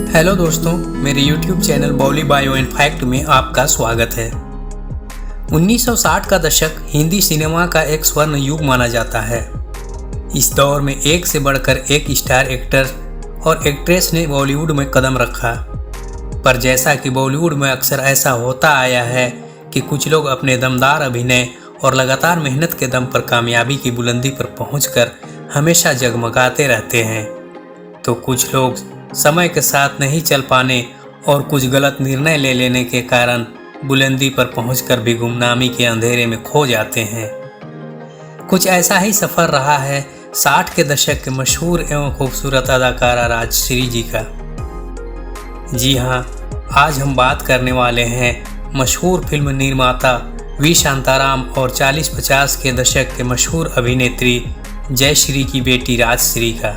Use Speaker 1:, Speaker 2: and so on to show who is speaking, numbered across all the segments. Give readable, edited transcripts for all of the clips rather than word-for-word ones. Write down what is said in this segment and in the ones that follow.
Speaker 1: Hello दोस्तों, मेरे YouTube channel Bolly bio and fact में आपका स्वागत है। 1960 का दशक हिंदी सिनेमा का एक स्वर्ण युग माना जाता है। इस दौर में एक से बढ़कर एक स्टार एक्टर और एक्ट्रेस ने बॉलीवुड में कदम रखा। पर जैसा कि बॉलीवुड में अक्सर ऐसा होता आया है कि कुछ लोग अपने दमदार अभिनय और लगातार मेहनत के दम पर कामयाबी की बुलंदी पर पहुंचकर हमेशा जगमगाते रहते हैं, तो कुछ लोग समय के साथ नहीं चल पाने और कुछ गलत निर्णय ले लेने के कारण बुलंदी पर पहुंचकर भी गुमनामी के अंधेरे में खो जाते हैं। कुछ ऐसा ही सफ़र रहा है 60 के दशक के मशहूर एवं खूबसूरत अदाकारा राजश्री जी का। जी हाँ, आज हम बात करने वाले हैं मशहूर फिल्म निर्माता वी शांताराम और 40-50 के दशक के मशहूर अभिनेत्री जयश्री की बेटी राजश्री का।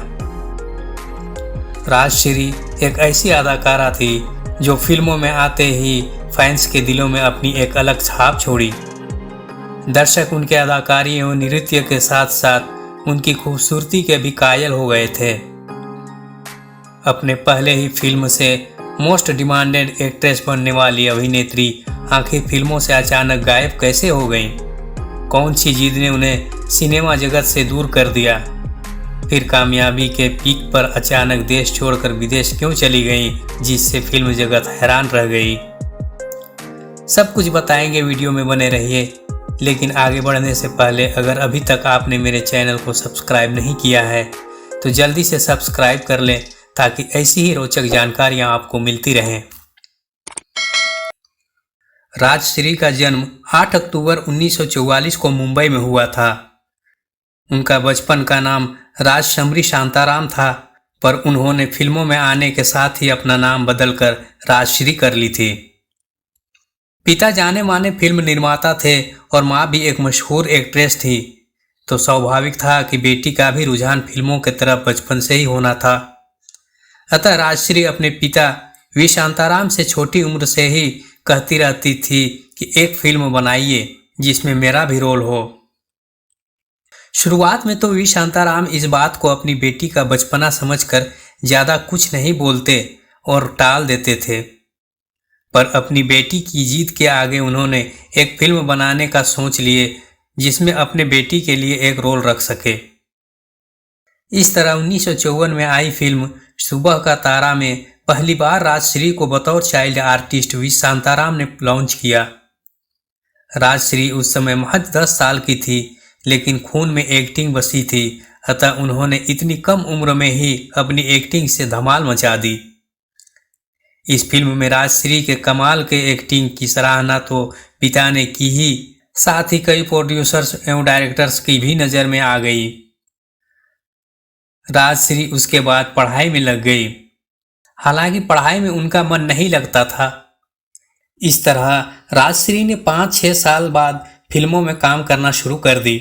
Speaker 1: राजश्री एक ऐसी अदाकारा थी जो फिल्मों में आते ही फैंस के दिलों में अपनी एक अलग छाप छोड़ी। दर्शक उनके अदाकारी एवं नृत्य के साथ साथ उनकी खूबसूरती के भी कायल हो गए थे। अपने पहले ही फिल्म से मोस्ट डिमांडेड एक्ट्रेस बनने वाली अभिनेत्री आखिर फिल्मों से अचानक गायब कैसे हो गईं? कौन सी जिद ने उन्हें सिनेमा जगत से दूर कर दिया? फिर कामयाबी के पीक पर अचानक देश छोड़कर विदेश क्यों चली गईं, जिससे फिल्म जगत हैरान रह गई? सब कुछ बताएंगे, वीडियो में बने रहिए। लेकिन आगे बढ़ने से पहले अगर अभी तक आपने मेरे चैनल को सब्सक्राइब नहीं किया है तो जल्दी से सब्सक्राइब कर लें ताकि ऐसी ही रोचक जानकारियां आपको मिलती रहें। राजश्री का जन्म 8 अक्टूबर 1944 को मुंबई में हुआ था। उनका बचपन का नाम राजश्री शांताराम था, पर उन्होंने फिल्मों में आने के साथ ही अपना नाम बदलकर राजश्री कर ली थी। पिता जाने माने फिल्म निर्माता थे और माँ भी एक मशहूर एक्ट्रेस थी, तो स्वाभाविक था कि बेटी का भी रुझान फिल्मों की तरफ बचपन से ही होना था। अतः राजश्री अपने पिता वी शांताराम से छोटी उम्र से ही कहती रहती थी कि एक फिल्म बनाइए जिसमें मेरा भी रोल हो। शुरुआत में तो वी शांताराम इस बात को अपनी बेटी का बचपना समझकर ज़्यादा कुछ नहीं बोलते और टाल देते थे, पर अपनी बेटी की जीत के आगे उन्होंने एक फिल्म बनाने का सोच लिए जिसमें अपने बेटी के लिए एक रोल रख सके। इस तरह 1954 में आई फिल्म सुबह का तारा में पहली बार राजश्री को बतौर चाइल्ड आर्टिस्ट वी शांताराम ने लॉन्च किया। राजश्री उस समय महज 10 साल की थी, लेकिन खून में एक्टिंग बसी थी, अतः उन्होंने इतनी कम उम्र में ही अपनी एक्टिंग से धमाल मचा दी। इस फिल्म में राजश्री के कमाल के एक्टिंग की सराहना तो पिता ने की ही, साथ ही कई प्रोड्यूसर्स एवं डायरेक्टर्स की भी नज़र में आ गई। राजश्री उसके बाद पढ़ाई में लग गई, हालांकि पढ़ाई में उनका मन नहीं लगता था। इस तरह राजश्री ने 5-6 साल बाद फिल्मों में काम करना शुरू कर दी।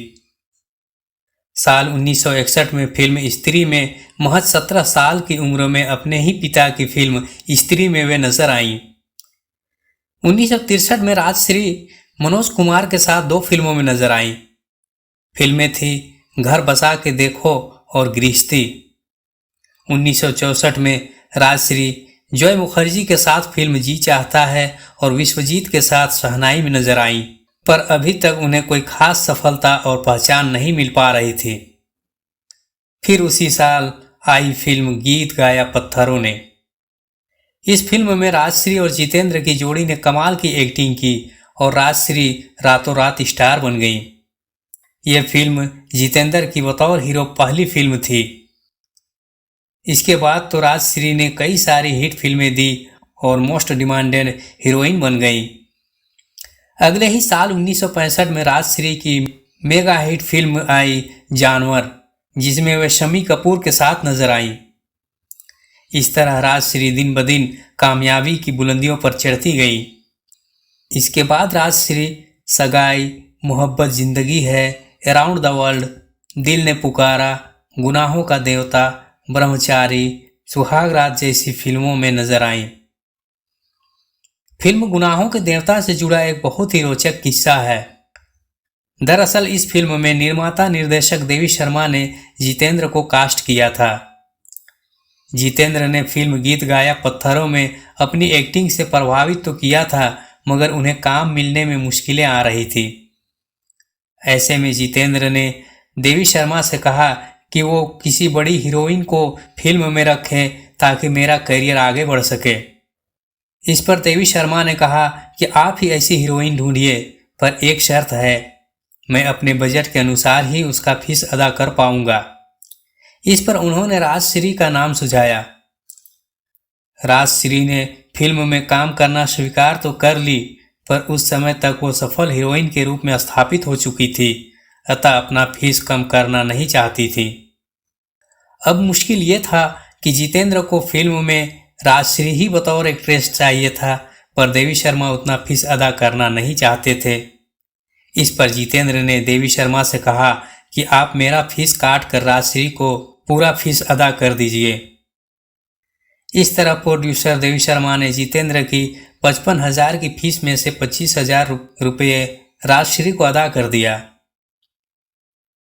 Speaker 1: साल 1961 में फिल्म स्त्री में महज 17 साल की उम्र में अपने ही पिता की फिल्म स्त्री में वे नजर आईं। 1963 में राजश्री मनोज कुमार के साथ 2 फिल्मों में नजर आईं। फिल्में थी घर बसा के देखो और गृहस्थी। 1964 में राजश्री जॉय मुखर्जी के साथ फिल्म जी चाहता है और विश्वजीत के साथ शहनाई में नजर आईं, पर अभी तक उन्हें कोई खास सफलता और पहचान नहीं मिल पा रही थी। फिर उसी साल आई फिल्म गीत गाया पत्थरों ने। इस फिल्म में राजश्री और जितेंद्र की जोड़ी ने कमाल की एक्टिंग की और राजश्री रातों रात स्टार बन गई। यह फिल्म जितेंद्र की बतौर हीरो पहली फिल्म थी। इसके बाद तो राजश्री ने कई सारी हिट फिल्में दी और मोस्ट डिमांडेड हीरोइन बन गई। अगले ही साल 1965 में राजश्री की मेगा हिट फिल्म आई जानवर, जिसमें वे शम्मी कपूर के साथ नजर आईं। इस तरह राजश्री दिन ब दिन कामयाबी की बुलंदियों पर चढ़ती गई। इसके बाद राजश्री सगाई, मोहब्बत जिंदगी है, अराउंड द वर्ल्ड, दिल ने पुकारा, गुनाहों का देवता, ब्रह्मचारी, सुहाग रात जैसी फिल्मों में नजर आईं। फिल्म गुनाहों के देवता से जुड़ा एक बहुत ही रोचक किस्सा है। दरअसल इस फिल्म में निर्माता निर्देशक देवी शर्मा ने जितेंद्र को कास्ट किया था। जितेंद्र ने फिल्म गीत गाया पत्थरों में अपनी एक्टिंग से प्रभावित तो किया था, मगर उन्हें काम मिलने में मुश्किलें आ रही थी। ऐसे में जितेंद्र ने देवी शर्मा से कहा कि वो किसी बड़ी हीरोइन को फिल्म में रखें ताकि मेरा करियर आगे बढ़ सके। इस पर देवी शर्मा ने कहा कि आप ही ऐसी हीरोइन ढूंढिए, पर एक शर्त है, मैं अपने बजट के अनुसार ही उसका फीस अदा कर पाऊंगा। इस पर उन्होंने राजश्री का नाम सुझाया। राजश्री ने फिल्म में काम करना स्वीकार तो कर ली, पर उस समय तक वो सफल हीरोइन के रूप में स्थापित हो चुकी थी, अतः अपना फीस कम करना नहीं चाहती थी। अब मुश्किल ये था कि जितेंद्र को फिल्म में राजश्री ही बतौर एक्ट्रेस चाहिए था, पर देवी शर्मा उतना फीस अदा करना नहीं चाहते थे। इस पर जितेंद्र ने देवी शर्मा से कहा कि आप मेरा फीस काट कर राजश्री को पूरा फीस अदा कर दीजिए। इस तरह प्रोड्यूसर देवी शर्मा ने जितेंद्र की 55,000 की फीस में से 25,000 रुपये राजश्री को अदा कर दिया।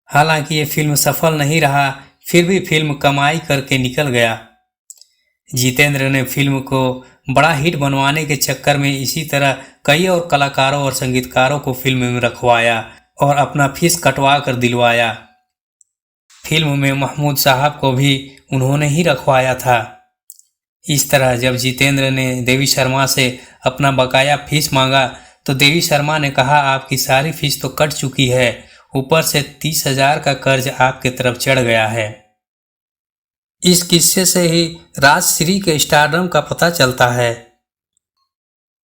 Speaker 1: हालांकि ये फिल्म सफल नहीं रहा, फिर भी फिल्म कमाई करके निकल गया। जितेंद्र ने फिल्म को बड़ा हिट बनवाने के चक्कर में इसी तरह कई और कलाकारों और संगीतकारों को फिल्म में रखवाया और अपना फीस कटवा कर दिलवाया। फिल्म में महमूद साहब को भी उन्होंने ही रखवाया था। इस तरह जब जितेंद्र ने देवी शर्मा से अपना बकाया फीस मांगा तो देवी शर्मा ने कहा, आपकी सारी फीस तो कट चुकी है, ऊपर से 30,000 का कर्ज आपके तरफ चढ़ गया है। इस किस्से से ही राजश्री के स्टारडम का पता चलता है।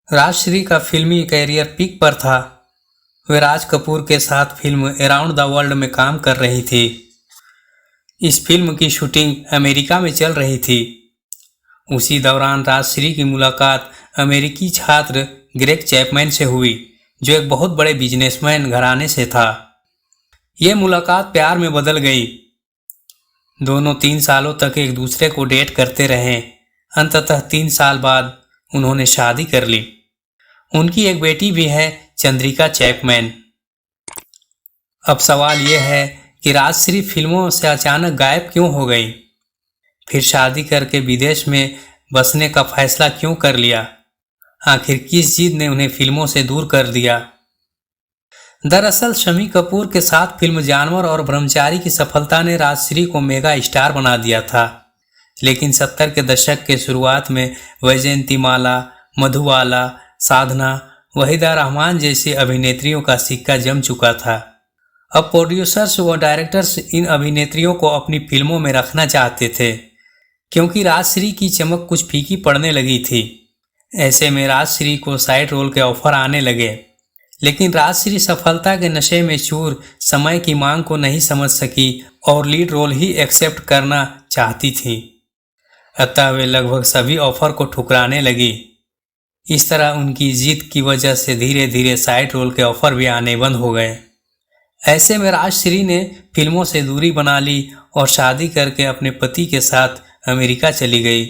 Speaker 1: राजश्री का फिल्मी कैरियर पीक पर था। वे राज कपूर के साथ फिल्म अराउंड द वर्ल्ड में काम कर रही थी। इस फिल्म की शूटिंग अमेरिका में चल रही थी। उसी दौरान राजश्री की मुलाकात अमेरिकी छात्र ग्रेग चैपमैन से हुई, जो एक बहुत बड़े बिजनेसमैन घराने से था। यह मुलाकात प्यार में बदल गई। दोनों 3 सालों तक एक दूसरे को डेट करते रहे। अंततः 3 साल बाद उन्होंने शादी कर ली। उनकी एक बेटी भी है, चंद्रिका चैपमैन। अब सवाल यह है कि राजश्री फिल्मों से अचानक गायब क्यों हो गई? फिर शादी करके विदेश में बसने का फैसला क्यों कर लिया? आखिर किस जिद ने उन्हें फिल्मों से दूर कर दिया? दरअसल शम्मी कपूर के साथ फिल्म जानवर और ब्रह्मचारी की सफलता ने राजश्री को मेगा स्टार बना दिया था। लेकिन 70 के दशक के शुरुआत में वैजयंतीमाला, मधुबाला, साधना, वहीदा रहमान जैसी अभिनेत्रियों का सिक्का जम चुका था। अब प्रोड्यूसर्स व डायरेक्टर्स इन अभिनेत्रियों को अपनी फिल्मों में रखना चाहते थे, क्योंकि राजश्री की चमक कुछ फीकी पड़ने लगी थी। ऐसे में राजश्री को साइड रोल के ऑफर आने लगे, लेकिन राजश्री सफलता के नशे में चूर समय की मांग को नहीं समझ सकी और लीड रोल ही एक्सेप्ट करना चाहती थी। अतः वे लगभग सभी ऑफर को ठुकराने लगी। इस तरह उनकी जिद की वजह से धीरे धीरे साइड रोल के ऑफर भी आने बंद हो गए। ऐसे में राजश्री ने फिल्मों से दूरी बना ली और शादी करके अपने पति के साथ अमेरिका चली गई।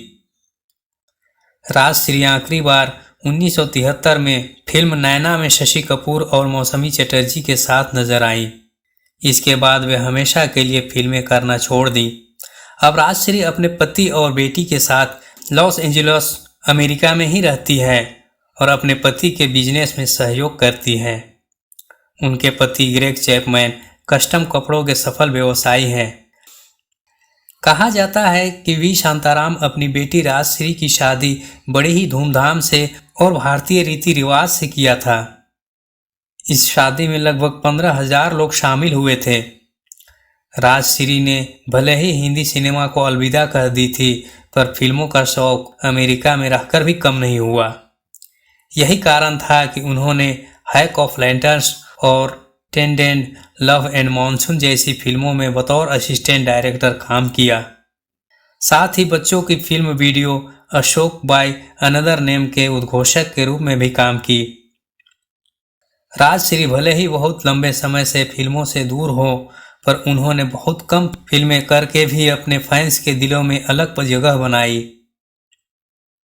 Speaker 1: राजश्री आखिरी बार 1973 में फिल्म नैना में शशि कपूर और मौसमी चटर्जी के साथ नजर आई। इसके बाद वे हमेशा के लिए फिल्में करना छोड़ दी। अब राजश्री अपने पति और बेटी के साथ लॉस एंजलिस अमेरिका में ही रहती है और अपने पति के बिजनेस में सहयोग करती है। उनके पति ग्रेग चैपमैन कस्टम कपड़ों के सफल व्यवसायी हैं। कहा जाता है कि वी शांताराम अपनी बेटी राजश्री की शादी बड़े ही धूमधाम से और भारतीय रीति रिवाज से किया था। इस शादी में लगभग 15,000 लोग शामिल हुए थे। राजश्री ने भले ही हिंदी सिनेमा को अलविदा कह दी थी, पर फिल्मों का शौक अमेरिका में रहकर भी कम नहीं हुआ। यही कारण था कि उन्होंने हैक ऑफ लैंटर्न्स और टेंडेंट, लव एंड मॉनसून जैसी फिल्मों में बतौर असिस्टेंट डायरेक्टर काम किया। साथ ही बच्चों की film video Ashok by another name के उद्घोषक के रूप में भी काम की। राजश्री भले ही बहुत लंबे समय से फिल्मों से दूर हो, पर उन्होंने बहुत कम फिल्में करके भी अपने फैंस के दिलों में अलग जगह बनाई।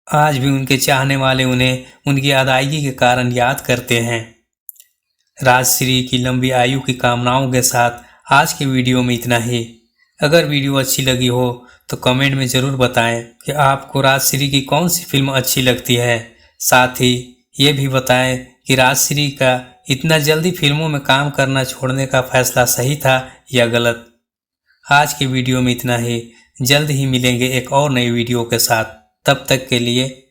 Speaker 1: आज भी उनके चाहने वाले उन्हें उनकी अदायगी के कारण याद करते हैं। राजश्री की लंबी आयु की कामनाओं के साथ आज के वीडियो में इतना ही। अगर वीडियो अच्छी लगी हो तो कमेंट में ज़रूर बताएं कि आपको राजश्री की कौन सी फिल्म अच्छी लगती है। साथ ही ये भी बताएं कि राजश्री का इतना जल्दी फिल्मों में काम करना छोड़ने का फैसला सही था या गलत। आज की वीडियो में इतना ही। जल्द ही मिलेंगे एक और नई वीडियो के साथ। तब तक के लिए